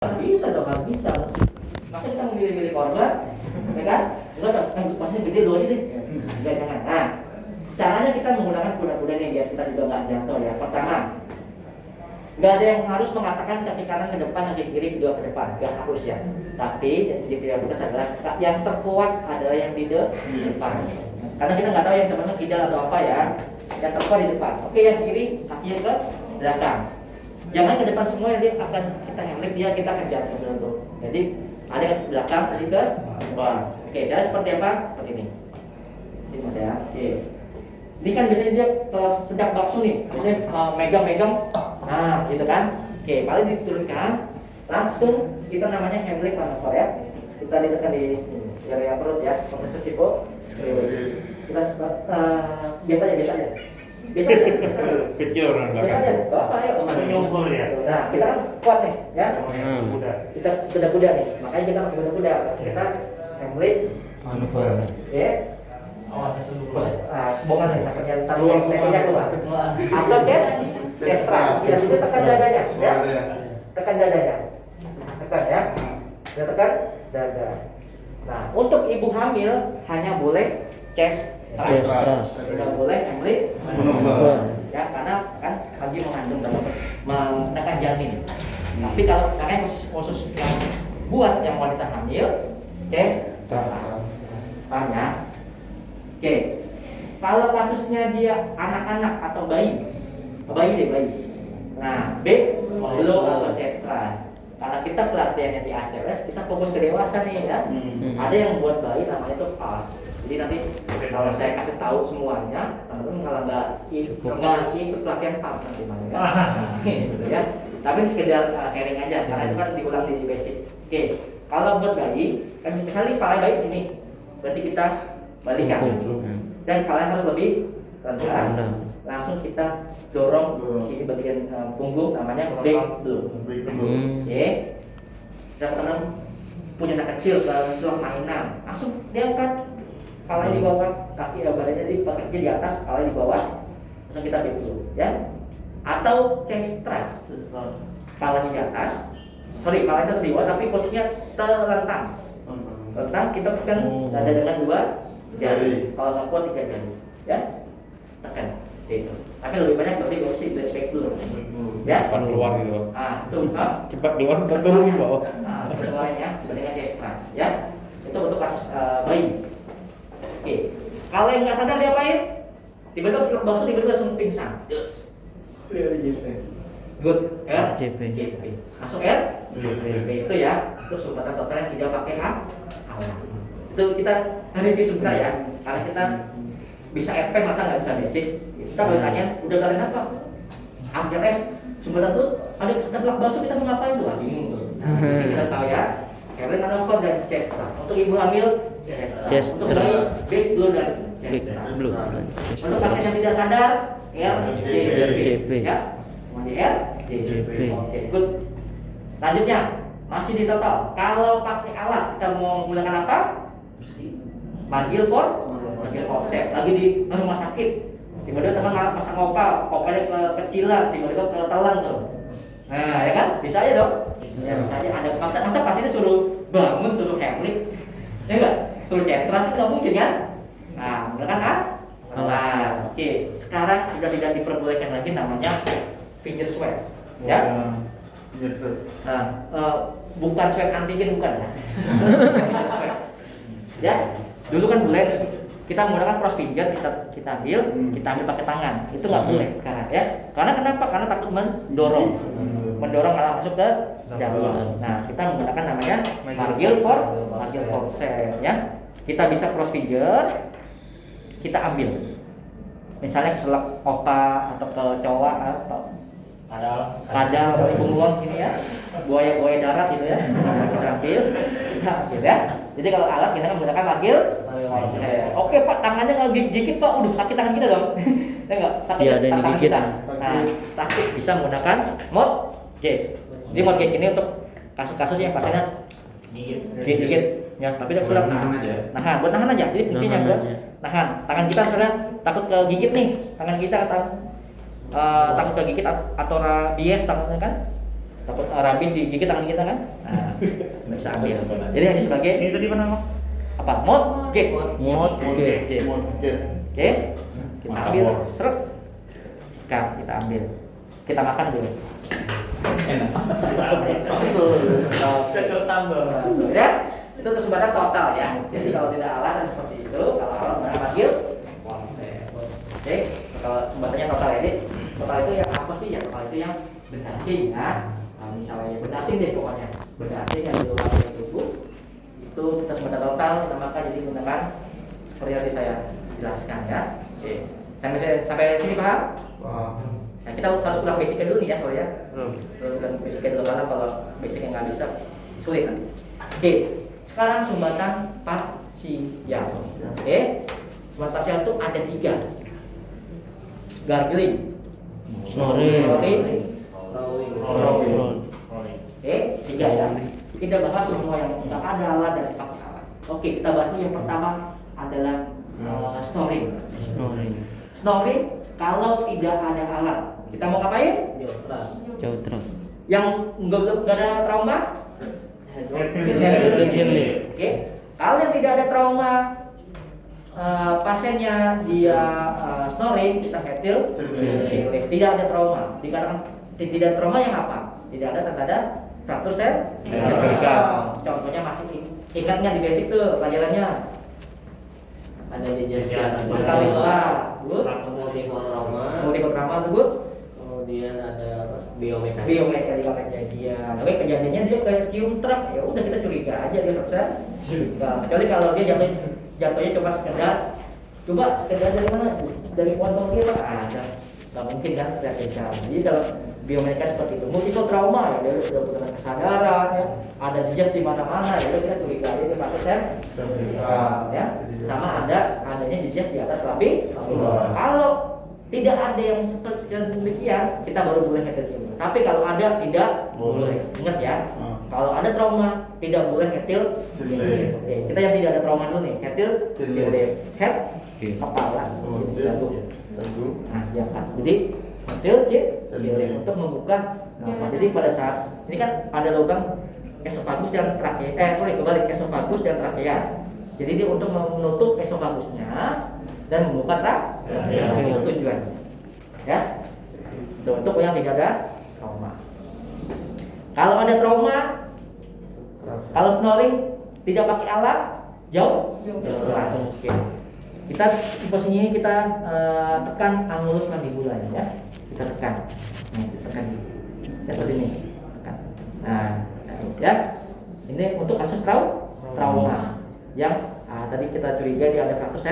Bisa dong, nggak bisa. Masa kita memilih-milih korban, ya kan? Enggak, pasnya gede lu aja deh. Enggak, jangan. Nah, caranya kita menggunakan kuda-kuda ini biar kita juga nggak jatuh ya. Pertama, nggak ada yang harus mengatakan kaki kanan ke depan, kaki kiri kedua ke depan, nggak harus ya. Tapi di prioritas adalah yang terkuat adalah yang di depan. Karena kita nggak tahu yang temannya kidal atau apa ya. Yang terkuat di depan. Oke, yang kiri kakinya ke belakang. Jangan ke depan semua, dia akan kita handle dia, kita akan jatuh dulu. Jadi ada yang ke belakang, tadi ke depan. Oke, cara seperti apa? Seperti ini. Ini mas ya. Oke. Ini kan biasanya dia sedang bakso nih, biasanya megang-megang. Nah, gitu kan. Oke, paling diturunkan, langsung kita namanya handling manuver ya. Kita ditekan di area perut ya, kompresor sipo. Kita biasa aja. Biasa Kecil orang biasa aja, gak apa ya. Masih nyumpul ya. Nah, kita kan kuat nih, ya. Kuda. Kita kuda-kuda nih, makanya kita pakai kuda-kuda. Kita handling manuver. Oke. Proses bongan nih, takutnya taruhnya keluar. Atau chest thrust. Ya, sudah tekan dadanya, ya. Tekan dadanya. Tekan ya. Sudah tekan dada. Nah, untuk ibu hamil hanya boleh chest thrust. Tidak boleh handling Manuver. ya, karena kan lagi mengandung dalam menekan janin. Tapi kalau karena khusus yang buat yang wanita hamil, chest thrust. Paham ya? Oke. Kalau kasusnya dia anak-anak atau bayi. Nah, belum atau chest thrust. Karena kita pelatihannya di ACLS, kita fokus ke dewasa nih ya. Ada yang buat bayi namanya itu PAS. Jadi nanti kalau saya kasih tahu semuanya, teman-teman kalau nggak ikut pelatihan PAS nanti malah ya. Gitu ya. Tapi sekedar sharing aja, karena itu kan diulang di basic. Oke, kalau buat bayi, kan misalnya kepala bayi di sini, berarti kita balikan. Dan kalian harus lebih rendah. Langsung kita dorong sini bagian punggung, namanya back blow. Oke, teman-teman punya anak kecil setelah mainan, langsung diangkat kepalanya di bawah, kaki badannya kakinya di atas, kepalanya di bawah, langsung kita back blow, ya. Atau chest thrust, kepalanya di atas, kepalanya di bawah, tapi posisinya terlentang. Kita tekan dada dengan 2 jari, kalau nggak kuat 3 jari, ya. Tekan. Itu. Tapi lebih banyak berarti opsi back blow. Ya. Cepat keluar gitu. Itu Cepat keluar dan turun di bawah. Nah, keluarnya dengan chest thrust, ya. Itu untuk kasus bayi. Oke. Kalau yang nggak sadar diapain? Tiba-tiba selak bakso, tiba-tiba langsung pingsan. Yes. Good. RJP. Masuk RJP itu ya. Itu sumbatan dokter yang tidak pakai alat. Itu kita review sebentar ya. Karena kita bisa efek masa nggak bisa basic. Kita bertanya, udah kalian apa? ACLS, sumbatan tuh ada keselak bakso, kita mau ngapain tuh? Bingung tuh. Jadi kita tahu ya, handling manuver dan chest thrust. Untuk ibu hamil, Chest untuk bayi, back blow dan Back chest blow thrust. dan chest Untuk pasien yang tidak sadar, RJP. ya, semua di RJP. RJP. Oke, good. Lanjutnya, masih di total. Kalau pakai alat, kita mau menggunakan apa? Manggil forceps. Lagi di rumah sakit, tiba-tiba teman pasang opalnya kecilan, tiba-tiba ketelan tuh. Nah, ya kan? Bisa aja dong. Ya, bisa aja. Ada masa pasiennya suruh bangun, suruh handling, ya enggak? Suruh chest thrust itu nggak mungkin kan? Nah, menggunakan alat. Oke, sekarang sudah tidak diperbolehkan lagi namanya finger swab, ya. Nah, bukan swab antigen, bukan ya. Finger swab. Ya, dulu kan boleh kita menggunakan cross finger, kita ambil pakai tangan, itu nggak boleh sekarang ya. Karena kenapa? Karena takut mendorong malah masuk ke dalam. Nah, kita menggunakan namanya margil forceps ya. Kita bisa cross finger, kita ambil. Misalnya keselak opa atau ke cowok atau kadal bunglon gini ya, buaya darat gitu ya. Kita ambil ya. Jadi kalau alat kita kan menggunakan margil forceps. Oke Pak, tangannya nggak gigit Pak, sakit tangan kita dong. Ya nggak? Sakit ya, ada yang tangan digigit. kita. Nah, sakit bisa menggunakan mode gate. Jadi mode gate ini untuk kasus-kasus yang pasiennya gigit ya, tapi dia sudah nahan buat nahan aja. Jadi fungsinya nahan. Tangan kita misalnya takut kegigit nih, tangan kita takut kegigit atau rabies tangannya kan, takut rabies digigit tangan kita kan, nah nggak bisa ambil. Jadi hanya sebagai Ini tadi apa nama? apa? Mortgage. Mortgage. Oke, kita ambil seret, kita ambil, kita makan dulu. Enak. Cocok sambal. Ya, itu kesempatan total ya. Jadi kalau tidak alat dan seperti itu, kalau alat mana panggil konsep. Oke, kalau sumbernya total edit, total itu yang apa sih ya? Total itu yang benda asing ya. Nah, misalnya benda asing deh pokoknya, benda asing yang di luar dari tubuh itu kita sumber total, kita makan jadi gunakan seperti yang tadi saya jelaskan ya. Oke, sampai sini paham? Nah, kita harus ulang basicnya dulu nih ya soalnya. Ulang basicnya dulu karena kalau basicnya nggak bisa sulit nanti. Oke, sekarang sumbatan parsial. Oke, sumbatan parsial itu ada 3. Gargling, Snoring. rolling. Oke, 3 ya. Kita bahas semua yang nggak ada alat dan pakai alat. Oke, kita bahas dulu yang pertama adalah snoring. Snoring. Snoring kalau tidak ada alat, kita mau ngapain? Jauh terus. Yang nggak ada trauma? Headcliff. Oke. Kalau yang tidak ada trauma, pasiennya dia snoring, kita headcliff. Tidak ada trauma. Dikatakan tidak ada trauma yang apa? Tidak ada tanda fraktur cervical. Contohnya masih ingatnya di basic tuh pelajarannya. Ada jejak di atas Masalah luka, good. multiple trauma, Multiple trauma, good. kemudian ada biomekanik. Biomekaniknya dia. Tapi kejadiannya dia kayak cium truk, ya udah kita curiga aja dia fraktur cervical. Kecuali kalau dia jatuhnya coba sekedar dari mana? Dari pohon tongki apa? Ada. Nggak mungkin kan cervical. Jadi kalau biomekanika seperti itu, multiple trauma ya, dia sudah punya kesadaran ya, ada dijas di mana-mana ya, udah kita curiga dia pakai ya, sama adanya dijas di atas klavikulum. Kalau tidak ada yang seperti demikian, kita baru boleh headcliff. Tapi kalau ada tidak boleh. Ingat ya, kalau ada trauma tidak boleh headcliff. Oke, kita yang tidak ada trauma dulu nih, headcliff, head, kepala, nah jangan. Jadi untuk membuka jadi pada saat ini kan ada lubang esofagus dan trakea, kebalik esofagus dan trakea. Jadi dia untuk menutup esofagusnya dan membuka trakea. Itu tujuannya. Ya. Untuk yang tidak ada trauma. Kalau ada trauma, kalau snoring tidak pakai alat, jauh. Oke. Kita di posisi ini kita tekan angulus mandibula ya. Kita tekan. Nah, tekan. Ya, seperti ini. Tekan. Nah, ya. Ini untuk kasus trauma yang tadi kita curiga dia ada fraktur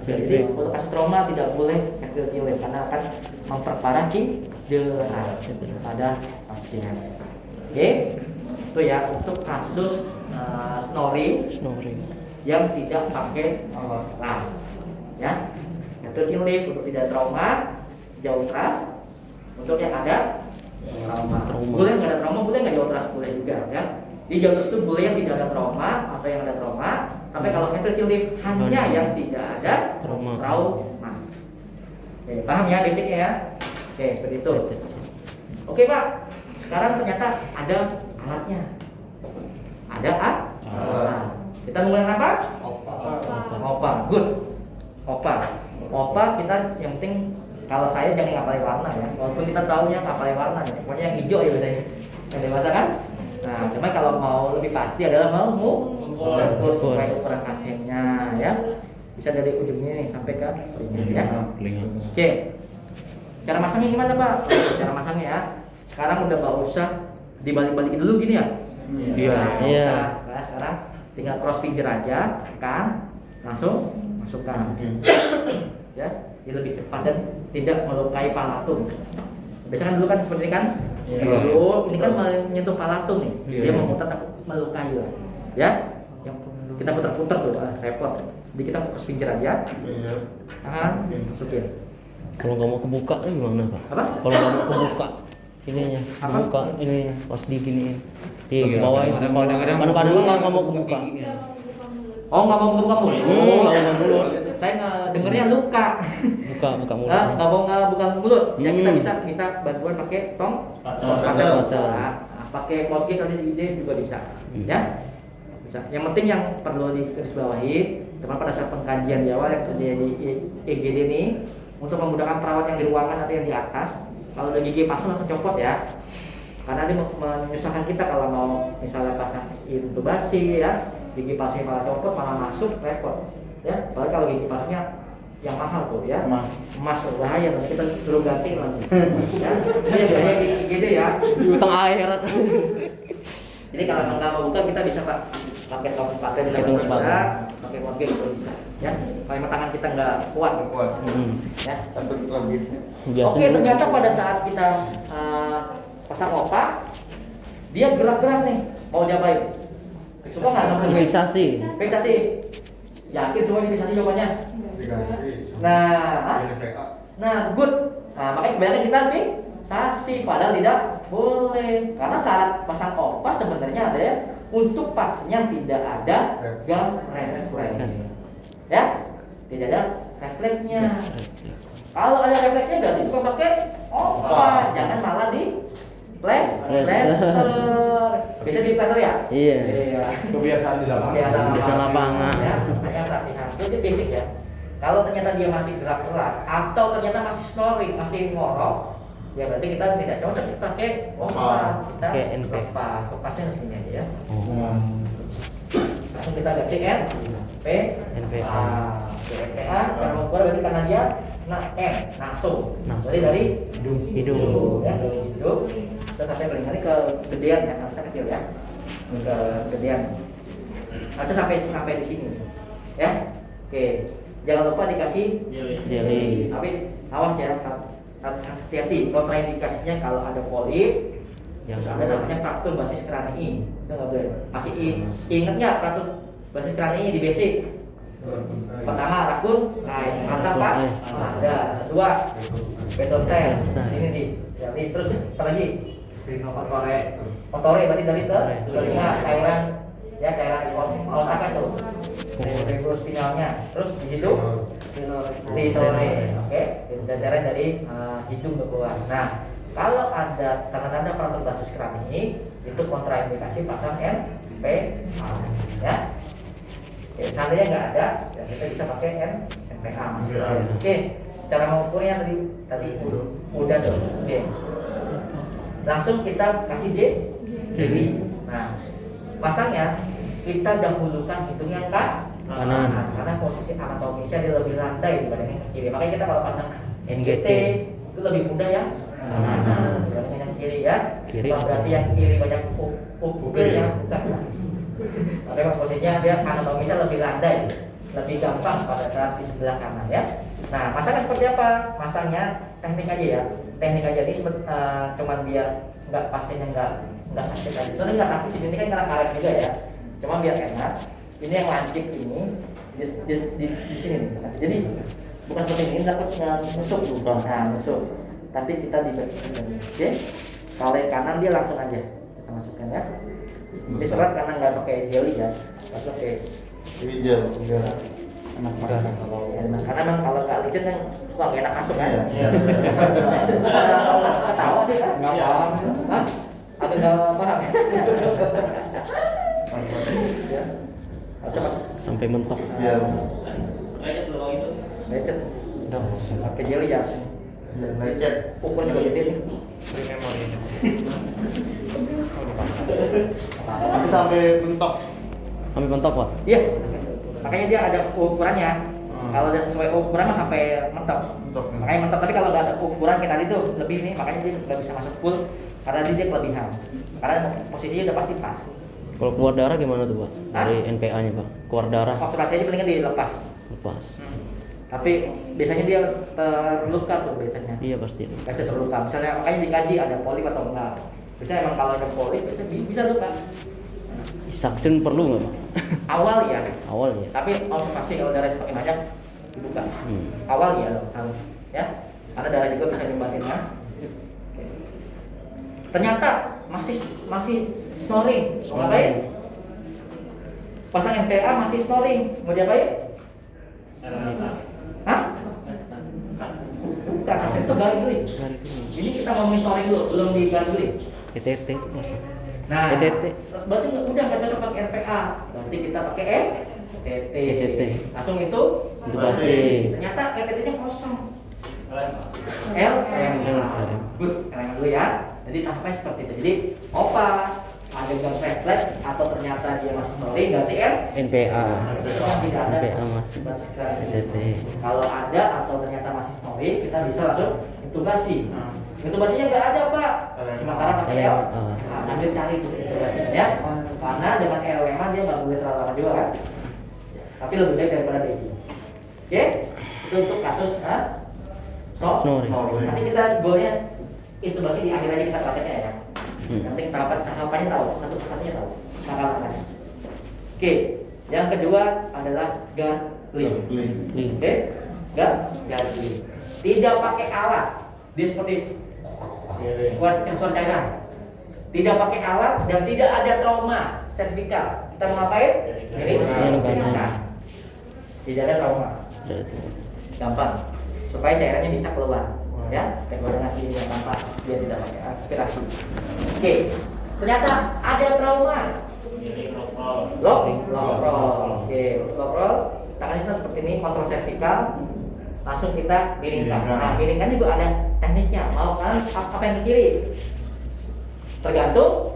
jadi untuk kasus trauma tidak boleh headcliff karena akan memperparah cedera pada pasien. Oke, itu ya untuk kasus snoring yang tidak pakai alat. Ya, headcliff untuk tidak trauma, jauh teras. Untuk yang ada trauma. Boleh nggak ada trauma, boleh nggak jauh teras, boleh juga ya. Di jauh teras itu boleh yang tidak ada trauma atau yang ada trauma. Tapi kalau headcliff hanya yang tidak ada trauma. Oke, paham ya basicnya ya? Oke, seperti itu. Oke Pak, sekarang ternyata ada alatnya. Ada alat. Kita mulai apa? Opa. Good. Opa kita yang penting kalau saya jangan ngapalin warna ya. Walaupun kita tahunya ngapalin warna ya. Pokoknya yang hijau ya bedanya. Yang dewasa kan? Nah, cuma kalau mau lebih pasti adalah mengukur supaya ukuran pasiennya ya. Bisa dari ujungnya nih sampai ke telinga ya. Oke. Cara masangnya gimana Pak? Cara masangnya ya. Sekarang udah nggak usah dibalik-balikin dulu gini ya. Iya. Nah, sekarang tinggal cross finger aja, tekan, langsung masukkan. Ya, dia lebih cepat dan tidak melukai palatum. Biasanya kan dulu kan seperti ini kan, ini kan menyentuh palatum nih, dia memutar melukai lah. Ya, yang kita putar-putar tuh, repot. Jadi kita fokus finger aja, tangan masukin. Kalau nggak mau kebuka gimana Pak? Apa? Kalau nggak mau kebuka ininya, kebuka ininya pas diginiin, di bawain. Kadang-kadang nggak mau kebuka. Oh nggak mau kebuka mulut? Nggak mau mulut. saya dengernya luka. Buka mulut. Nggak mau buka mulut. Ya kita Hmm. bisa minta bantuan pakai tong Spatel. spatel. Spatel. Nah, pakai Colgate tadi ide juga bisa. Hmm. Ya. Bisa. Yang penting yang perlu digarisbawahi, teman pada saat pengkajian di awal yang terjadi di EGD ini untuk memudahkan perawat yang di ruangan atau yang di atas, kalau ada gigi palsu langsung copot ya. Karena dia menyusahkan kita kalau mau misalnya pasang intubasi ya, gigi palsunya malah copot malah masuk repot ya. Apalagi kalau gigi palsunya yang mahal tuh ya, emas tuh bahaya, nanti kita suruh ganti lagi ya. Ini biasanya gede ya. Di utang air. Jadi kalau emang nggak mau buka kita bisa pak pakai tong spatel juga Pakai tong bisa, spatel. pakai Colgate juga bisa ya. Kalau emang tangan kita nggak kuat ya. Takut lebih. Oke, ternyata pada saat kita pasang opak, dia gerak-gerak nih, mau diapain? Coba nggak nonton Fiksasi. fiksasi. Yakin semua ini fiksasi jawabannya? Nah, good. Nah, makanya kebanyakan kita fiksasi, padahal tidak boleh. Karena saat pasang opak sebenarnya ada ya untuk pasien yang tidak ada gam refleks. Ya, tidak ada refleksnya. Kalau ada refleksnya berarti bukan pakai opak, jangan malah di plaster. Bisa di plaster ya? Iya. Kebiasaan di lapangan. Kebiasaan lapangan. Ya, makanya latihan. Itu basic ya. Kalau ternyata dia masih gerak keras atau ternyata masih snoring, masih ngorok, ya berarti kita tidak cocok kita pakai opak. Kita Pakai NP. lepas, lepasnya di sini aja ya. Oh. Langsung kita ganti NPA. NPA. NPA karena mengukur berarti karena dia naso. Naso. Berarti dari Hidung. ya, dari hidung. Kita sampai paling ke gedean ya, harusnya kecil ya. Ke gedean. Harusnya sampai di sini. Ya. Oke. Jangan lupa dikasih Jelly. tapi awas ya, hati-hati kontraindikasinya kalau ada polip yang ada namanya fraktur basis kranii, itu nggak boleh. Masih ingat nggak fraktur basis kranii di basic? Pertama rakun, mantap pak. Ada. Kedua betul sel. Ini nih. Jadi terus apa lagi? Otore berarti dari telinga cairan ya cairan di otak itu. Cerebrospinalnya. Terus di hidung Ritore, oke, cairan dari hidung ke keluar. Nah, kalau ada tanda-tanda fraktur basis kranii itu kontraindikasi pasang NPA, ya. Oke, seandainya nggak ada, ya kita bisa pakai NPA masih. Oke, cara mengukurnya tadi udah tuh. Oke, langsung kita kasih JB. Nah, pasangnya kita dahulukan hidungnya ke kanan karena posisi anatomisnya dia lebih landai dibandingin yang kiri. Makanya kita kalau pasang NGT itu lebih mudah yang kanan dibandingin yang kiri ya. Kiri Bukan berarti yang kiri banyak upil ya, bukan. Tapi posisinya dia anatomisnya lebih landai, lebih gampang pada saat di sebelah kanan ya. Nah, masangnya seperti apa? Masangnya teknik aja ya. Teknik aja ini cuman biar nggak pasiennya nggak sakit aja. Soalnya nggak sakit sih, ini kan karena karet juga ya. Cuma biar enak. Ini yang lancip ini di sini nih. Jadi bukan seperti ini takut nusuk tuh. Nah, nusuk. Tapi kita di bagian oke. Kalau yang kanan dia langsung aja kita masukkan ya. Ini serat karena nggak pakai jelly ya. Langsung pakai Ini gel. Enak banget. enak. Karena memang kalau nggak licin kan suka nggak enak masuk kan. Iya. Ketawa sih kan? Nggak paham. Hah? Atau nggak paham? Ya. Coba. Sampai mentok. Iya. Lecet. Pakai jelly ya. Lecet. Ukurnya juga gede nih. Free memory. Tapi sampai mentok. Sampai mentok, Pak. Iya. Makanya dia ada ukurannya. Kalau udah sesuai ukuran mah sampai mentok. Mentok. Makanya mentok. Tapi kalau nggak ada ukuran kita tadi tuh lebih nih, makanya dia nggak bisa masuk full karena dia kelebihan. Karena posisinya udah pasti pas. Kalau keluar darah gimana tuh, Pak? Dari NPA-nya, Pak. Keluar darah Observasi aja palingan dilepas. lepas. Tapi biasanya dia terluka tuh biasanya. Iya pasti. Biasanya terluka. Misalnya makanya dikaji ada polip atau enggak. Biasanya emang kalau ada polip bisa luka. Saksin perlu nggak, Pak? Awal ya. Awal ya. Tapi observasi kalau darah semakin banyak dibuka. Hmm. Awal ya harus ya. Karena darah juga bisa nyumbatin kan. Ternyata masih snoring. Mau ngapain? Pasang NPA masih snoring. Mau diapain? Hah? Bukan, success itu garis dulu. Garis dulu. Ini kita ngomongin snoring dulu, belum di garis dulu. PTT itu masuk. Nah, PTT. berarti udah nggak cocok pakai RPA. Berarti kita pakai PTT. PTT. Langsung itu Intubasi. ternyata PTT-nya kosong. LM. Good, LM dulu ya. Jadi tahapannya seperti itu. Jadi OPA, adegan refleks atau ternyata dia masih snoring, ganti NPA. Tidak ada. NPA masih. PTT. Kalau ada atau ternyata masih snoring, kita bisa langsung intubasi. Intubasinya nggak ada Pak, sementara pakai L. Nah, sambil cari tuh intubasinya ya. Karena dengan LM dia nggak boleh terlalu lama juga kan. Tapi lebih baik daripada baby. Oke, itu untuk kasus Snoring. Nanti kita boleh intubasi di akhir aja kita prakteknya ya. Nanti tahapannya tahu, satunya tahu. Langkah-langkahnya. Oke, yang kedua adalah gargling. Oke, gargling. Tidak pakai alat. Dia seperti suara cairan. Tidak pakai alat dan tidak ada trauma servikal. Kita mau ngapain? Miringkan. Tidak ada trauma. Gampang. Supaya cairannya bisa keluar. Ya, keluar dengan sendirinya tanpa dia tidak pakai aspirasi. Oke. Ternyata ada trauma. Lock roll. Oke, lock roll. Tangan kita seperti ini, kontrol servikal. Langsung kita miringkan. Nah, miringkan juga ada tekniknya. Mau kanan apa yang ke kiri? Tergantung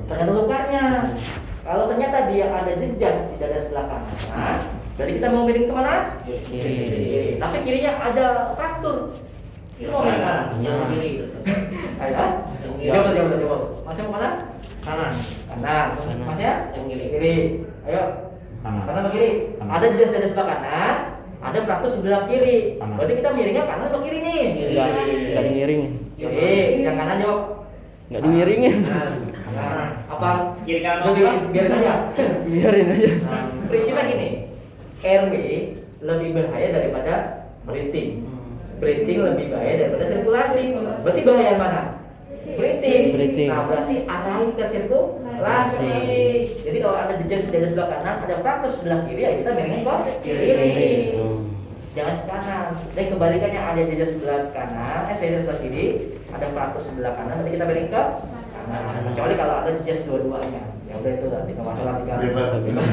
lukanya. Kalau ternyata dia ada jejas di dada sebelah kanan, jadi kita mau miring kemana? Kiri. Tapi kirinya ada fraktur. Itu mau miring kanan. Yang kiri itu. Ayo. Coba. Masih mau mana? Kanan. Kanan. Mas ya? Yang kiri. Kiri. Ayo. Kanan. Kanan atau kiri? Kanan. Ada jejas dada sebelah kanan, ada fraktur sebelah kiri. Kanan. Berarti kita miringnya kanan atau kiri nih? Enggak dimiringin. Kiri. Yang kanan jawab. Enggak dimiringin. Nah, apa? Kiri kanan. Biarin aja. Biarin aja. Prinsipnya gini, RW lebih bahaya daripada breathing. Breathing lebih bahaya daripada sirkulasi. Berarti bahaya yang mana? Breathing. Nah, berarti arahin ke sirkulasi. Jadi kalau ada jejas di sebelah kanan, ada fraktur sebelah kiri, ya kita miringnya ke kiri. Jangan ke kanan. Dan kebalikannya ada jejas sebelah kanan, sebelah kiri, ada fraktur sebelah kanan, berarti kita miring ke kanan. Kecuali kalau ada jejas dua-duanya. Ya udah itu lah, tinggal masalah tinggal.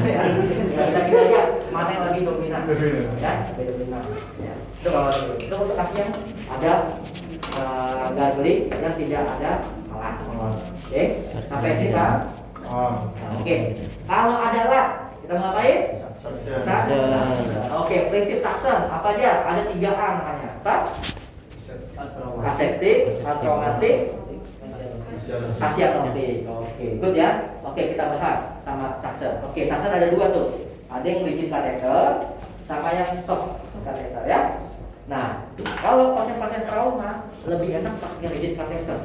Ya. Kita lihat mana yang lebih dominan. Ya, lebih dominan. Ya. Itu kalau itu untuk kasih yang ada gargling yang tidak ada alat. Oke, sampai sini Pak. Oke, kalau ada alat kita mau ngapain? Oke, prinsip taksen apa aja? Ada 3A namanya. Apa? Aseptik, atraumatik, asianotik. Oke, good ya. Oke, kita bahas sama saksen. Oke, saksen ada 2 tuh. Ada yang rigid kateter sama yang soft kateter ya. Nah, kalau pasien-pasien trauma lebih enak pakai rigid kateter.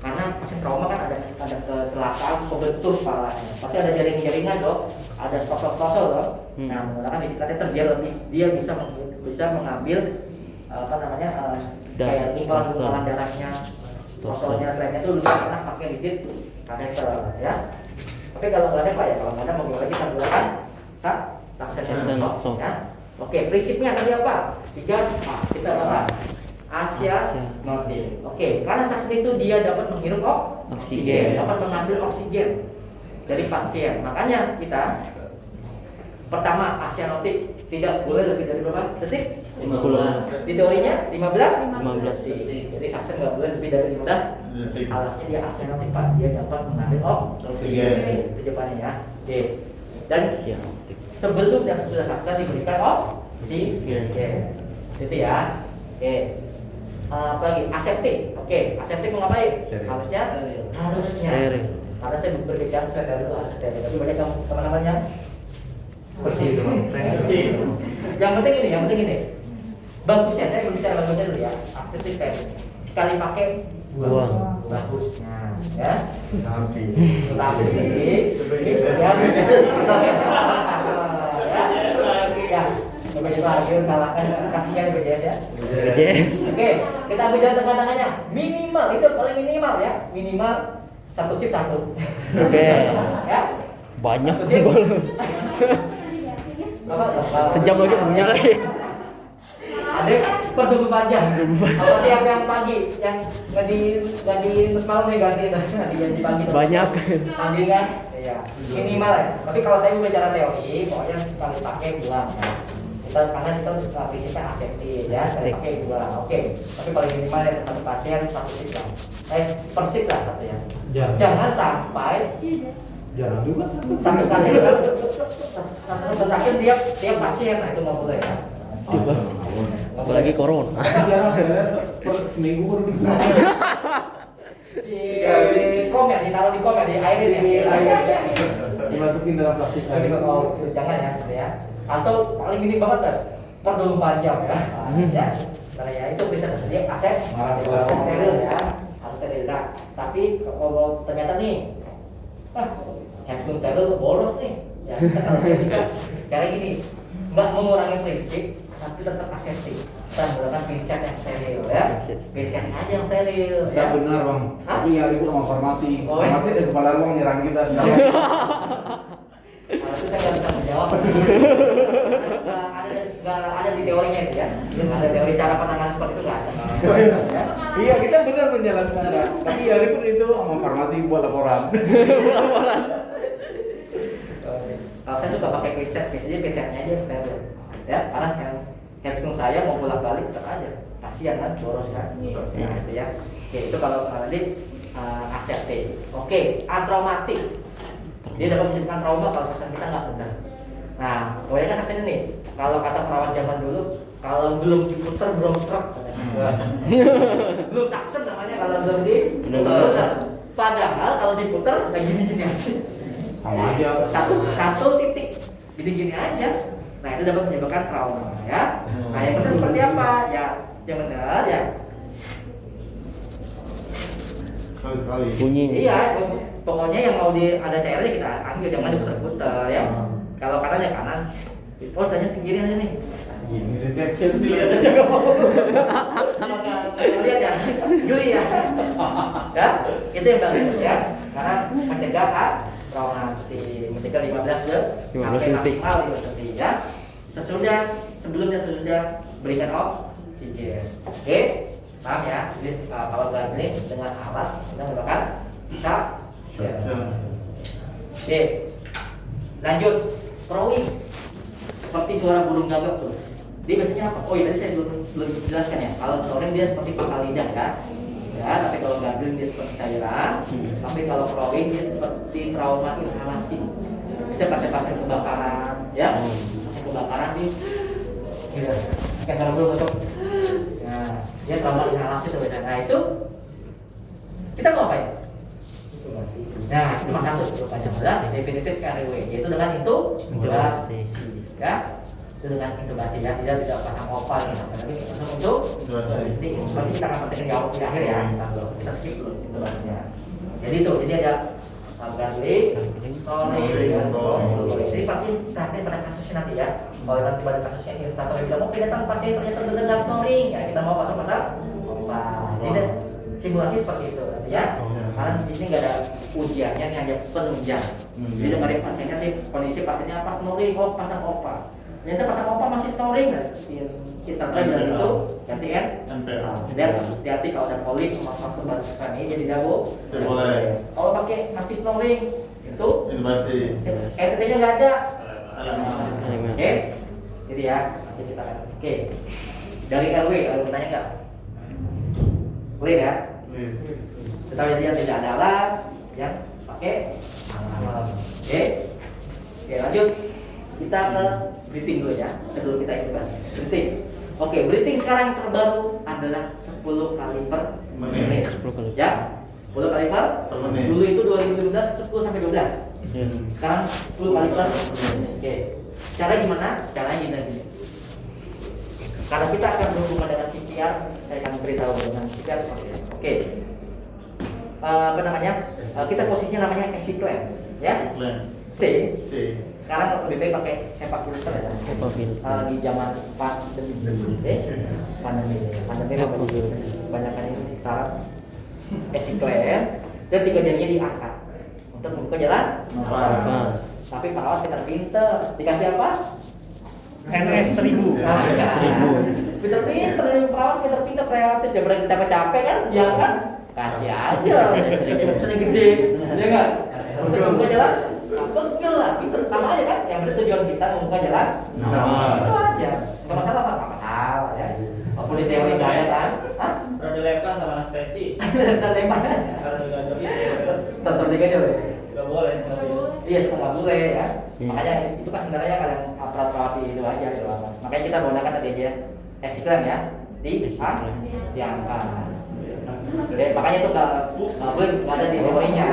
Karena pasien trauma kan ada kecelakaan kebentur kepalanya. Pasti ada jaring-jaringan dong, ada stosel-stosel dong. Nah, menggunakan rigid kateter dia bisa mengambil apa namanya kayak timbalan darahnya, stoselnya, selainnya itu lebih enak pakai rigid kateter ya. Tapi kalau nggak ada Pak ya, kalau nggak ada mau kita gunakan saksen soft ya. Oke, prinsipnya tadi apa? 3A kita bahas. Asianotik. Oke, karena saksen itu dia dapat menghirup oksigen, dapat mengambil oksigen dari pasien. Makanya kita pertama asianotik tidak boleh lebih dari berapa detik? 10. Di teorinya 15? 15. Jadi saksen nggak boleh lebih dari 15 detik. Alasnya dia asianotik Pak, dia dapat mengambil oksigen. Itu jawabannya ya. Oke. Dan Asianotik. sebelum dan sesudah saksen diberikan oksigen. Itu ya. Oke. Apa lagi? Aseptik. Oke, aseptik mau ngapain? Harusnya Steril. karena saya berbicara steril itu harus steril. Tapi banyak teman-temannya bersih. Yang penting ini. Bagusnya saya berbicara bagusnya dulu ya. Aseptik kayak sekali pakai buang. Bagusnya ya. Tapi ya. Coba lagi salahkan kasihan BPJS ya. BPJS. Oke, kita ambil data tengah-tengahnya. Minimal itu paling minimal ya. Minimal 1 shift 1. Oke. Ya. Banyak Satu shift. Sejam lagi belum nyala lagi. Ada per 24 jam. Kalau tiap yang pagi yang nggak di semalam nih ganti ganti pagi. Banyak. Tandingan, iya minimal ya. Tapi kalau saya bicara teori, pokoknya sekali pakai pulang. Ya. Kita karena kita fisiknya aseptik ya, sekali pakai pulang. Oke. Tapi paling minimal ya satu pasien satu shift lah. Per shift lah satu ya. Jangan sampai Jarang juga. satu kali satu sakit tiap pasien, nah itu nggak boleh ya. Bos. Apalagi corona. Jarang per seminggu baru Di kom ya, ditaruh di kom ya, di airin ya. dimasukin dalam plastik. Oh, jangan ya, gitu ya. Atau paling gini banget kan, per 24 jam ya. Ya, karena ya itu bisa terjadi aset steril ya, harus steril. Nah, tapi kalau ternyata nih, handphone steril boros nih, ya kita kalau bisa kayak gini, nggak mengurangi prinsip, tapi tetap aseptik. Kita menggunakan pincet yang steril ya, pincet aja yang steril. Ya benar bang. Hah? Tapi ya ribut sama farmasi. Oh, iya. Farmasi ada kepala ruang nyerang kita. Kalau itu saya nggak bisa menjawab. Nggak ada di teorinya itu ya. Nggak ada teori cara penanganan seperti itu nggak ada. Ya. Iya kita benar menjalankan. Tapi ya ribut itu sama farmasi buat laporan. Kalau saya suka pakai pincet, biasanya pincetnya aja yang steril. Ya, karena handphone saya mau bolak-balik tetap aja. Kasihan kan, boros kan. Ya, itu ya. Oke, itu kalau tadi aseptik. Oke, atraumatik. Dia dapat menyebabkan trauma kalau saksen kita nggak benar. Nah, kebanyakan saksen ini, kalau kata perawat zaman dulu, kalau belum diputer belum serak. Belum saksen namanya kalau belum diputer. Padahal kalau diputer nggak gini-gini aja. Sama aja. Satu titik, gini-gini aja. Nah, itu dapat menyebabkan trauma ya. Nah, yang benar seperti apa? Ya, yang benar ya. Sekali-sekali. Bunyinya. Iya, pokoknya yang mau ada cairnya kita ambil, jangan diputer-puter ya. Kalau kanan ya kanan. Oh, tanya ke kiri aja nih. Ini rejection dilihat aja nggak mau. Sama lihat ya, geli ya. Ya, itu yang bagus ya. Karena mencegah trauma nanti, mencegah 15 detik. maksimal 15 detik ya. Sebelumnya berikan oksigen. Oke, paham ya? Jadi kalau gargling dengan alat kita menggunakan suction. Oke, lanjut crowing. Seperti suara burung gagak tuh. Dia biasanya apa? Oh iya, tadi saya belum jelaskan ya. Kalau snoring dia seperti pangkal lidah ya. Ya, tapi kalau gargling dia seperti cairan. Tapi kalau crowing dia seperti trauma inhalasi. Bisa pasien-pasien kebakaran, ya. Pasien kebakaran nih. Gitu. Kayak suara burung untuk. Nah, dia trauma inhalasi tuh biasanya. Nah, itu kita mau apa ya? Nah, itu cuma satu jawabannya adalah definitif RW, yaitu dengan intubasi, ya. Itu dengan intubasi ya, tidak pasang opal nih, tapi langsung untuk intubasi kita akan pentingin jawab di akhir ya. Kita skip dulu intubasinya. Jadi itu, jadi ada gargling, snoring, jadi perhatian pada kasusnya nanti ya. Kalau nanti pada kasusnya ini satu lagi bilang, oke datang pasien ternyata terdengar snoring, ya kita mau pasang opal. Jadi simulasi seperti itu ya. Karena di sini nggak ada ujiannya, ini hanya penunjang. Jadi dengerin pasiennya nih, kondisi pasiennya apa snoring, oh pasang opa. Ternyata pasang opa masih snoring, instantra bilang itu ganti NPA. Hati-hati kalau ada polis maksud bahasa ini jadi dago. Tidak boleh. Kalau pakai masih snoring itu Intubasi. NPT-nya nggak ada. Alamak. Oke, jadi ya nanti kita akan. Oke, dari RW ada yang bertanya nggak? Clear ya? Tetapi jadi tidak ada alat yang pakai alat. Oke, lanjut. Kita ke breathing dulu ya, sebelum kita intubasi. Breathing. Oke, breathing sekarang yang terbaru adalah 10 kali per menit. 10 kali. Ya, 10 kali per menit. Dulu itu 2015 10 sampai 12. Sekarang 10 kali per menit. Oke. Cara gimana? Caranya gini. Karena kita akan berhubungan dengan CPR, saya akan beritahu dengan CPR seperti ini. Oke. Apa namanya? Kita posisinya namanya exiclamp, ya. C. Sekarang lebih baik pakai HEPA filter ya. HEPA filter. Di zaman pandemi, banyak ini syarat exiclamp dan 3 jarinya diangkat untuk membuka jalan nafas. Tapi perawat pintar-pintar dikasih apa? NS 1000. Nah, ya. 1000. Pinter-pinter, perawat pinter-pinter kreatif daripada kita capek-capek kan, ya kan? Kasih aja, sering gede, ya nggak? Untuk membuka jalan, pegel lah, pinter sama aja kan? Yang penting tujuan kita membuka jalan, itu aja. Nggak masalah pak, nggak masalah ya. Walaupun di teori nggak ada kan? Hah? Roda lempar sama anestesi. Ntar lempar. Karena digandol itu Tetap digajol ya? nggak boleh. Iya, suka nggak boleh ya. Iya. Makanya itu kan sebenarnya kalian aparat terapi itu aja gitu. Makanya kita menggunakan tadi aja esiklam ya di Esiklam. diangkat. Jadi makanya itu nggak boleh nggak ada di teorinya.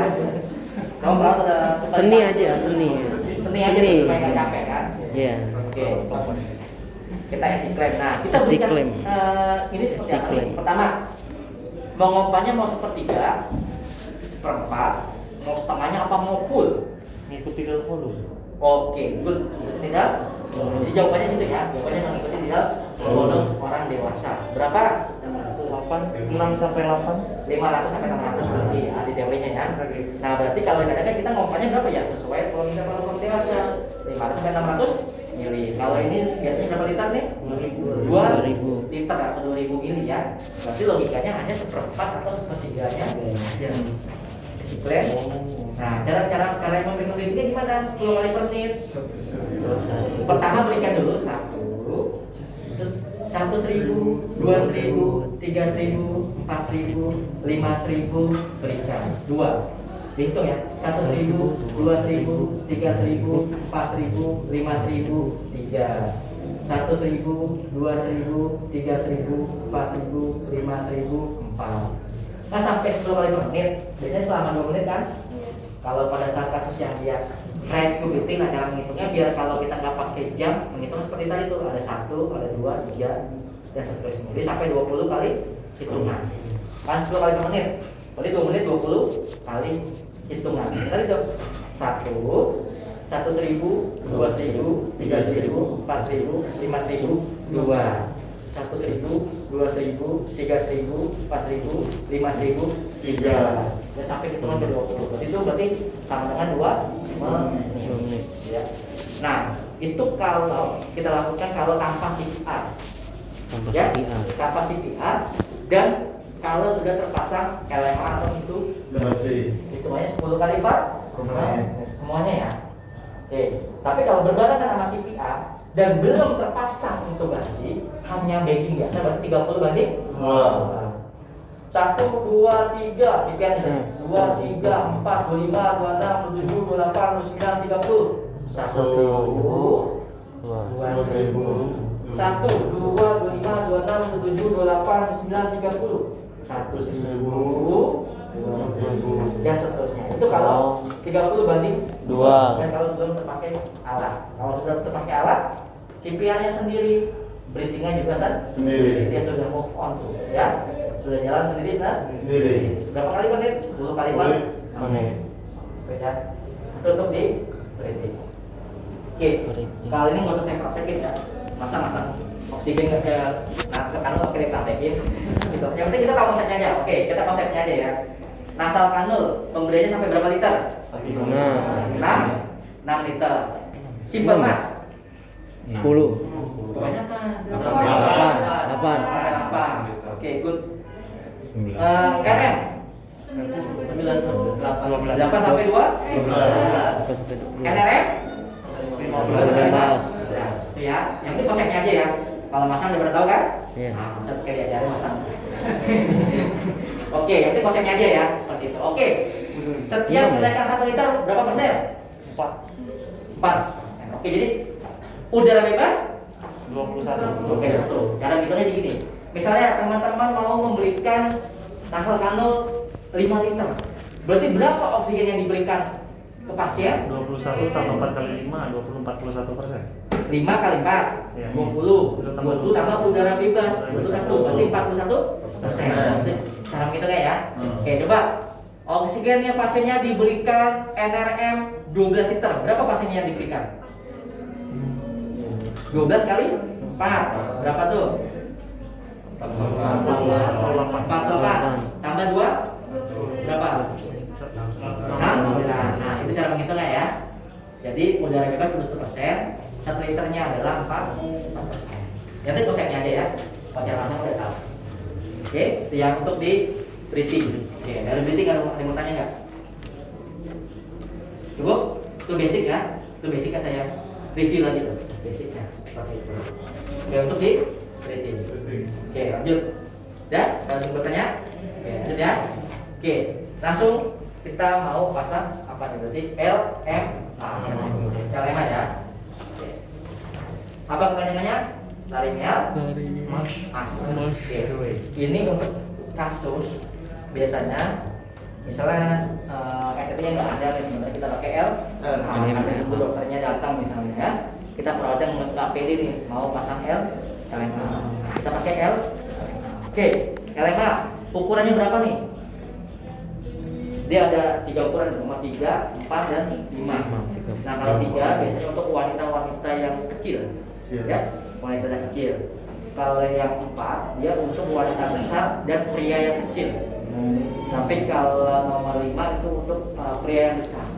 Kamu perawat ada suka Seni dipakai. aja, seni. Seni aja Seni. supaya nggak capek kan. Iya. Oke. Kita esiklam. Nah kita Esiklam. berikan ini seperti apa Esiklam. nih? Pertama mau ngompanya mau sepertiga, seperempat, mau setengahnya apa mau full? Ngikuti ke volume. Oke, good. Itu tidak. Jadi jawabannya gitu ya. Jawabannya mengikuti tidak volume orang dewasa. Berapa? 6 sampai 8. 500 sampai 600 berarti ya, di teorinya ya. Nah, berarti kalau dikatakan kita ngomongnya berapa ya? Sesuai kalau kita kalau orang dewasa 500 sampai 600 mili. Kalau ini biasanya berapa liter nih? 2 liter atau 2000 mili ya. Berarti logikanya hanya seperempat atau sepertiganya yang esiklam. Nah, cara yang memberikan pendidikan gimana? 10 kali per menit. Pertama berikan dulu 1, terus 1.000, 2.000, 3.000, 4.000, 5.000 berikan 2. Dihitung ya. 1.000, 2.000, 3.000, 4.000, 5.000, 3. 1.000, 2.000, 3.000, 4.000, 5.000, 4. Nah sampai 10 kali per menit. Biasanya selama 2 menit kan. Kalau pada saat kasus yang dia rescue breathing, nah cara menghitungnya biar kalau kita nggak pakai jam, menghitungnya seperti tadi tuh ada 1, ada 2, 3, dan seterusnya. Jadi sampai 20 kali hitungan. Kan 10 kali per menit. Berarti 2 menit 20 kali hitungan. Tadi tuh 1, 1.000, 2.000, 3.000, 4.000, 5.000, 2. 1.000, 2.000, 3.000, 4.000, 5.000, 3. Ya sampai hitungan ke 20. Berarti itu sama dengan 2 menit. Ya. Nah, itu kalau kita lakukan kalau tanpa CPR. Tanpa Ya, CPR. tanpa CPR dan kalau sudah terpasang LMA atau itu hitungannya 10 kali Pak. Semuanya ya. Oke, tapi kalau berbarengan sama CPR dan belum terpasang intubasi, hanya bagging biasa berarti 30 banding 1, 2, 3 CPR nya 2, 3, 4, 25, 26, 27, 28, 29, 30 1, 1, 2, 25, 26, 27, 28, 29, 30 1.000 dan seterusnya. Itu kalau 30 banding 2. dan kalau belum terpakai alat. Kalau sudah terpakai alat, CPR-nya sendiri, breathing-nya juga Sendiri. Dia sudah move on tuh, ya. Sudah jalan sendiri, Sendiri. Berapa kali per menit? 10 kali per Menit. beda. Tutup di breathing. Oke, Breathing. kali ini nggak usah saya praktekin ya. Masa oksigen nggak kayak nasal kanul oke dipraktekin. Gitu. Yang penting kita tahu konsepnya aja. Oke, kita konsepnya aja ya. Nasal kanul pemberiannya sampai berapa liter? 6 liter. Simple mas. 10. Kebanyakan. 8. 8. Oke, good. KM 9 8 sampai 2. 12 NRM 15. Nah, itu ya. Yang penting konsepnya aja ya. Kalau masang udah pada tahu kan? Iya. Nah, konsep kayak diajarin masang. Oke, yang penting konsepnya aja ya. Seperti itu. Oke. Setiap kenaikan 1 liter berapa persen? 4. Oke, jadi udara bebas 21. Oke, betul. Cara hitungnya gini. Misalnya teman-teman mau memberikan nasal kanul 5 liter. Berarti berapa oksigen yang diberikan ke pasien? 21 tambah 4 kali 5, 41%. 5 kali 4, Iya. 20. 20 tambah udara bebas, 21. Berarti 41%. Cara hitungnya ya. Oke, coba. Oksigennya pasiennya diberikan NRM 12 liter. Berapa pasiennya yang diberikan? 12 kali 4. Berapa tuh? 48. Tambah 2 berapa? 6. Nah, itu cara menghitungnya ya. Jadi udara bebas 21%, 1 liternya adalah 4%. Nanti konsepnya aja ya, pakai rasanya udah tahu. Oke, itu yang untuk di breathing. Oke, dari breathing ada yang mau tanya nggak? Cukup? Itu basic ya, itu basic ya, saya review lagi tuh, basicnya seperti itu. Oke, untuk di breathing. Oke, lanjut. Dan langsung bertanya. Oke, lanjut ya. Oke, langsung kita mau pasang apa nih berarti LMA ya. Oke. Apa pertanyaannya? Laringeal, Mas. Oke. Ini untuk kasus biasanya misalnya RTP-nya nggak ada, sebenarnya kita pakai L. Sampai ibu dokternya datang misalnya ya, kita perawat yang nggak pede nih mau pasang LMA. Kita pakai L. Oke, LMA ukurannya berapa nih? Dia ada 3 ukuran, nomor 3, 4, dan 5. Nah kalau 3 biasanya untuk wanita-wanita yang kecil, ya, wanita yang kecil. Kalau yang 4 dia untuk wanita besar dan pria yang kecil. Tapi kalau nomor 5 itu untuk pria yang besar.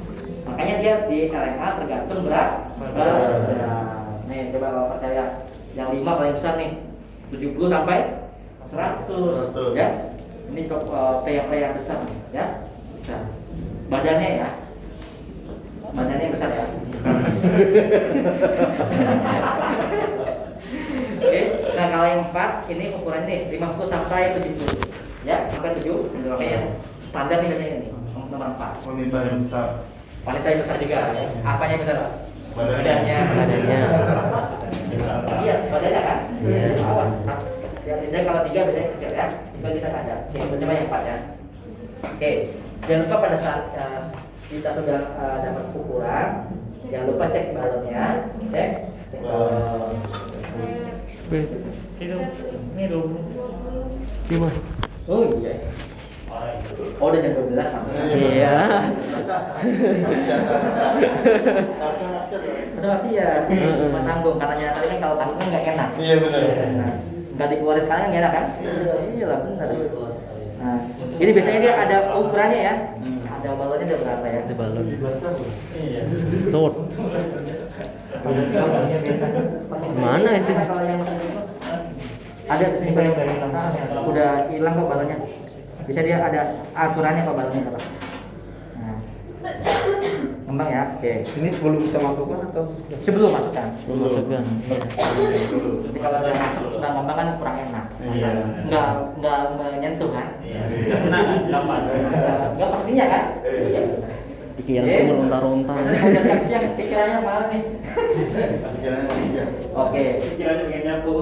Makanya dia di LMA tergantung berat. Nih coba kalau percaya, yang 5 paling besar nih 70 sampai 100. Ya. Ini untuk pria-pria yang besar, ya. Besar. Badannya ya. Badannya besar ya. Oke. Nah, kalau yang 4 ini ukurannya nih 50 sampai 70. Ya, sampai 7. Oke ya. Standar nih biasanya ini. Nomor 4. Wanita yang besar. Wanita yang besar juga ya. Apanya besar, Pak? Badannya. Iya, badannya kan? Iya. Awas. Nah, yang kalau 3 biasanya kecil ya. Itu kita nggak ada. Oke, coba yang 4 ya. Oke. Jangan lupa pada saat kita sudah dapat ukuran, jangan lupa cek balonnya, cek. Itu ini dong. Gimana? Oh iya. Oh udah jam 12 sama. Iya. Masih ya. Menanggung katanya tadi kan kalau tanggung kan nggak enak. Iya benar. Nah, nggak dikeluarin sekarang nggak enak kan? Iya lah benar. Nah, ini biasanya dia ada ukurannya ya. Ada balonnya ada berapa ya? Ada balon. Short. Mana itu? Kalau yang ada di sini balon. Udah hilang kok balonnya. Bisa dia ada aturannya kok balonnya kalau. Nah. Ngembang ya. Oke. Ini sebelum kita masukkan atau Sebelum masukkan. Sebelum masukkan. Jadi kalau udah masuk udah ngembang kan kurang enak. Iya. Enggak menyentuh kan? Enggak pas. Enggak pastinya kan? Iya. Pikiran aku meronta-ronta. Udah siang-siang pikirannya mana nih? Pikirannya Oke. Pikirannya pengen nyapu.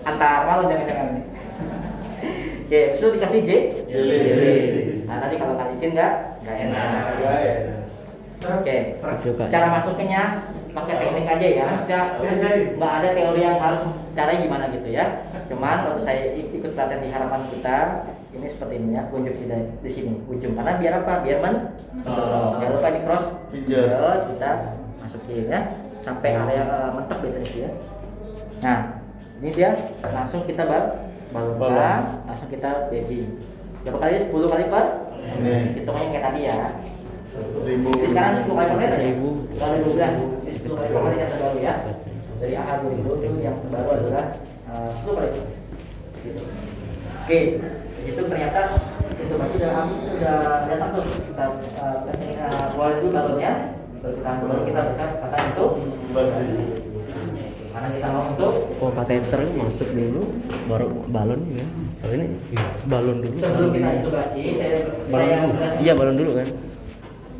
Antar malu jangan-jangan nih. Oke, habis itu dikasih Jelly. Nah tadi kalau nggak izin nggak enak. Oke. Juga. Cara masuknya pakai teknik aja ya. Maksudnya nggak ada teori yang harus caranya gimana gitu ya. Cuman waktu saya ikut pelatihan di harapan kita, ini seperti ini ya, kunjuk di sini ujung. Karena biar apa? Biar jangan lupa di cross. Pinjat. Kita masukin ya sampai area mentok biasanya sih ya. Nah ini dia langsung kita balonkan, langsung kita bedding. Berapa kali? 10 kali per? Hitungannya kayak tadi ya. 1000. Jadi sekarang 10 kali per menit ya? 1000. Kalau 12, jadi 10 kali per menit yang terbaru ya. Dari AH 2020 yang terbaru adalah 10 kali. Gitu. Oke, itu ternyata itu pasti udah habis, udah datang tuh. Kita keluarin dulu balonnya, baru kita bisa pasang itu. Karena kita mau untuk Oh, kateter masuk dulu, baru balon ya. Kalau ini balon dulu. sebelum kita intubasi, saya jelasin. Iya, balon dulu kan.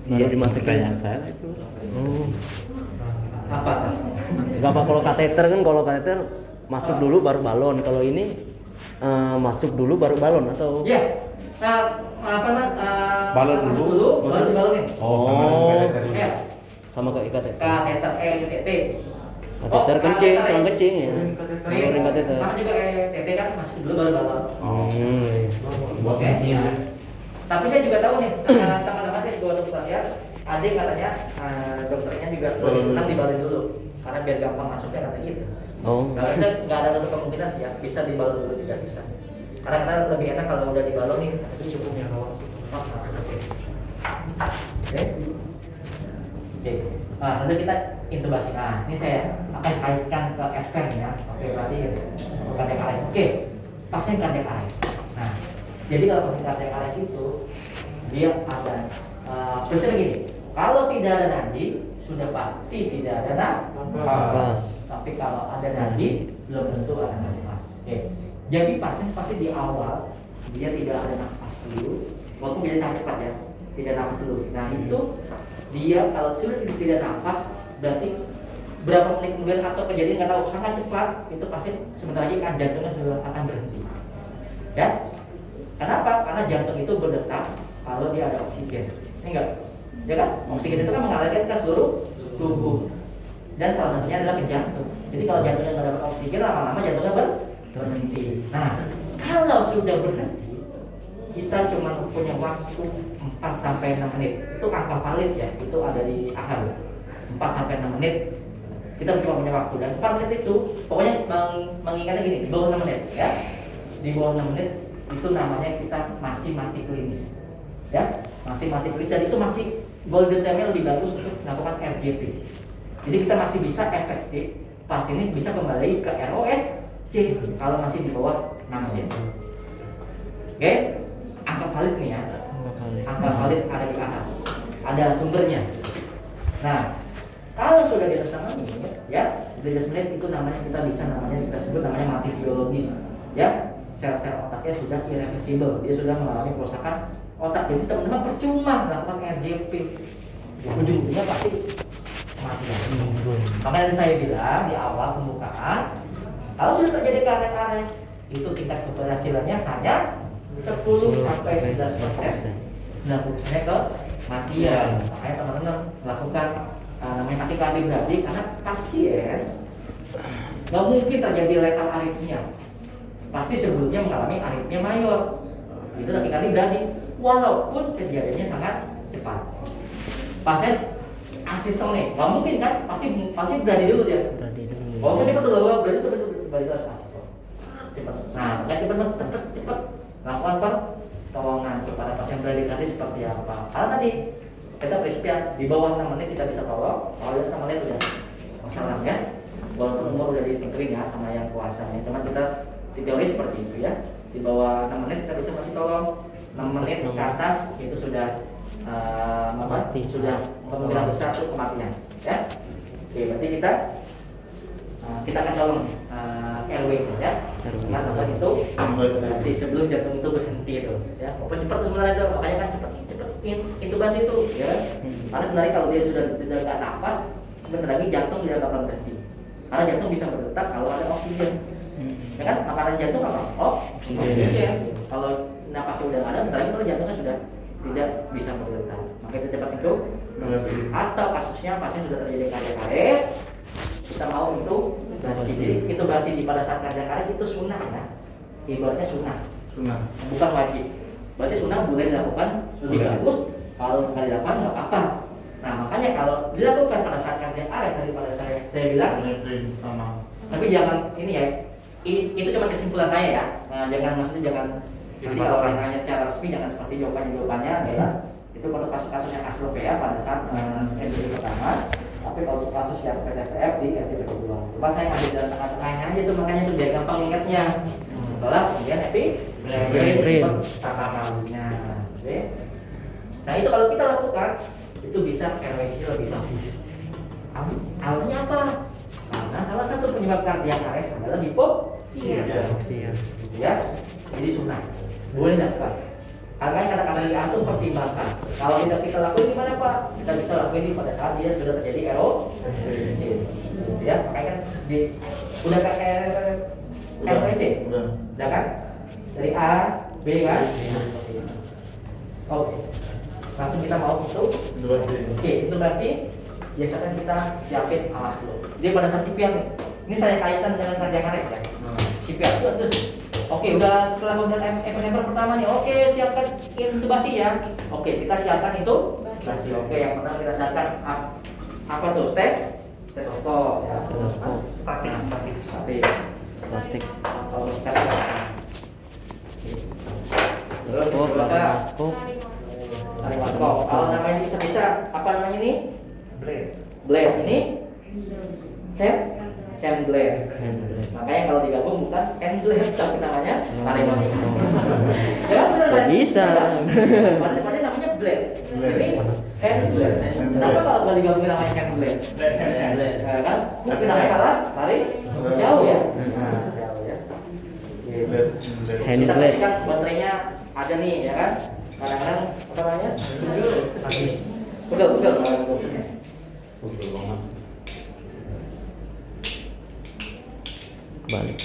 Baru Iya, dimasukin. pertanyaan saya itu. Oh. Apa? Enggak apa kalau kateter kan, kalau kateter masuk dulu baru balon. Kalau ini masuk dulu baru balon atau? Iya. Nah, Balon masuk dulu, baru masuk. dibalonin. Oh. Iya. Sama kayak kateter. Kateter ETT. Kateter kencing, sama kencing ya. Nih, Ring kateter. sama juga ETT kan masuk dulu baru balon. Oke. Tapi saya juga tahu nih, teman-teman saya juga waktu pelatihan, ada yang katanya dokternya juga lebih senang dibalon dulu, karena biar gampang masuknya kata gitu. Oh. Kalau itu nggak ada satu kemungkinan sih ya, bisa dibalon dulu juga bisa. Karena kita lebih enak kalau udah dibalonin. Itu cukup yang awal sih. Oke. Nah, lalu kita intubasi. Nah, ini saya akan kaitkan ke advance ya. Oke, berarti kardiak arrest. Oke, pasien kardiak arrest. Nah, jadi kalau pasien kardiak arrest itu dia ada prinsipnya gini. Kalau tidak ada nadi, sudah pasti tidak ada nafas. Tapi kalau ada nadi, belum tentu ada nafas. Oke. Jadi pasien pasti di awal dia tidak ada nafas dulu, walaupun bisa sangat cepat ya, tidak nafas dulu. Nah itu dia kalau sudah tidak nafas, berarti berapa menit kemudian atau kejadian nggak tahu sangat cepat, itu pasti sebentar lagi kan jantungnya sudah akan berhenti. Ya, kenapa? Karena jantung itu berdetak kalau dia ada oksigen. Ini enggak, ya kan? Oksigen itu kan mengalirkan ke seluruh tubuh dan salah satunya adalah ke jantung. Jadi kalau jantungnya nggak dapat oksigen, lama-lama jantungnya berhenti. Nah, kalau sudah berhenti, kita cuma punya waktu 4 sampai 6 menit. Itu angka valid ya, itu ada di akhir. 4 sampai 6 menit. Kita cuma punya waktu dan 4 menit itu pokoknya mengingatnya gini, di bawah 6 menit ya. Di bawah 6 menit itu namanya kita masih mati klinis. Ya, masih mati klinis dan itu masih golden time-nya lebih bagus untuk melakukan RJP. Jadi kita masih bisa efektif, pasien ini bisa kembali ke ROSC kalau masih di bawah 6 menit. Oke, angka valid nih ya. Angka valid ada di atas. Ada sumbernya. Nah, kalau sudah di atas 6 menit, ya, di atas menit itu namanya kita sebut namanya mati biologis. Ya, sel-sel otaknya sudah irreversible, dia sudah mengalami kerusakan otak. Jadi teman-teman percuma melakukan RJP. Ujung-ujungnya pasti kematian. Makanya saya bilang di awal pembukaan, kalau sudah terjadi kardiak arrest, itu tingkat keberhasilannya hanya 10 sampai 11%. 90%-nya ke kematian. Makanya teman-teman melakukan namanya takikardi berarti karena pasien nggak mungkin terjadi letal aritmia. Pasti sebelumnya mengalami aritmia mayor. Itu takikardi berarti walaupun kejadiannya sangat cepat. Pasien asistem nih, nggak mungkin kan? Pasti berani dulu dia. Walaupun cepat tuh gak berani tuh berani asistem. Cepat. Nah, kayak cepat lakukan pertolongan kepada pasien bradikardi seperti apa? Karena tadi kita prinsipnya di bawah 6 menit kita bisa tolong, kalau di atas 6 menit udah masalah ya. Walaupun umur udah ditentuin ya sama yang kuasanya, cuma kita di teori seperti itu ya. Di bawah 6 menit kita bisa masih tolong, 6 menit ke atas itu sudah mati, sudah kemungkinan besar itu kematian ya. Oke, berarti kita akan tolong RW ya. Dengan apa itu sebelum jantung itu berhenti itu ya. Walaupun cepat sebenarnya itu, makanya kan cepat intubasi itu ya. Karena sebenarnya kalau dia sudah nggak nafas, sebentar lagi jantung tidak bakal berhenti. Karena jantung bisa berdetak kalau ada oksigen. Ya kan, makanan jantung apa? Oksigen. Kalau nafasnya udah nggak ada, sebentar lagi kalau jantungnya sudah tidak bisa berdetak. Maka kita cepat itu. Atau kasusnya pasien sudah terjadi kardiak arrest, kita mau untuk intubasi di pada saat kardiak arrest itu sunnah ya. Ibaratnya sunnah, bukan wajib. Berarti sunnah boleh dilakukan lebih bagus. Kalau nggak dilakukan nggak apa-apa. Nah makanya kalau dilakukan pada saat kardiak arrest daripada saya bilang, tapi jangan ini ya. Itu cuma kesimpulan saya ya. Nah, maksudnya jangan nanti kalau orang tanya secara resmi jangan seperti jawabannya adalah itu untuk kasus-kasus yang astropea pada saat RJP pertama. Tapi kalau kasus yang PTPF di RJP kedua, coba saya ngambil jalan tengah-tengahnya aja tuh, makanya tuh biar gampang ingatnya. Setelah kemudian pertama kalinya. Oke. Nah itu kalau kita lakukan itu bisa RWC lebih bagus. Alasannya apa? Karena salah satu penyebab kardiak arrest adalah hipoksi ya. Jadi sunnah boleh dilakukan. Karena kata-kata di atas pertimbangkan. Kalau tidak kita lakukan gimana Pak? Kita bisa lakukan ini pada saat dia sudah terjadi ROSC. Ya, makanya kan udah ke ROSC. Udah kan? Dari A, B kan? Oke. Langsung kita mau untuk intubasi. Biasakan kita siapin alat dulu. Dia pada saat CPR nih. Ini saya kaitkan dengan kardiak arrest ya. CPR itu terus. Oke, udah setelah kemudian epicenter pertama nih. Oke, siapkan intubasi ya. Oke, kita siapkan intubasi. Oke, yang pertama kita siapkan apa tuh? Stetoskop. Ya. Statik. Kalau sekarang stetoskop. Kalau namanya bisa apa namanya ini? Blade. Blade ini hand blade. Hand blade. Makanya kalau digabung bukan hand blade tapi namanya tarik mesin. Ya benar kan? Bisa. Pada namanya blade. Blade. Ini hand blade. Kenapa kalau digabung namanya hand blade? Blade. Ya kan? Tapi namanya kalah tarik jauh ya. Nah, Jauh ya. hand Kita blade. pastikan baterainya ada nih ya kan? Kadang-kadang apa namanya? Habis. Pegel. Kebalik.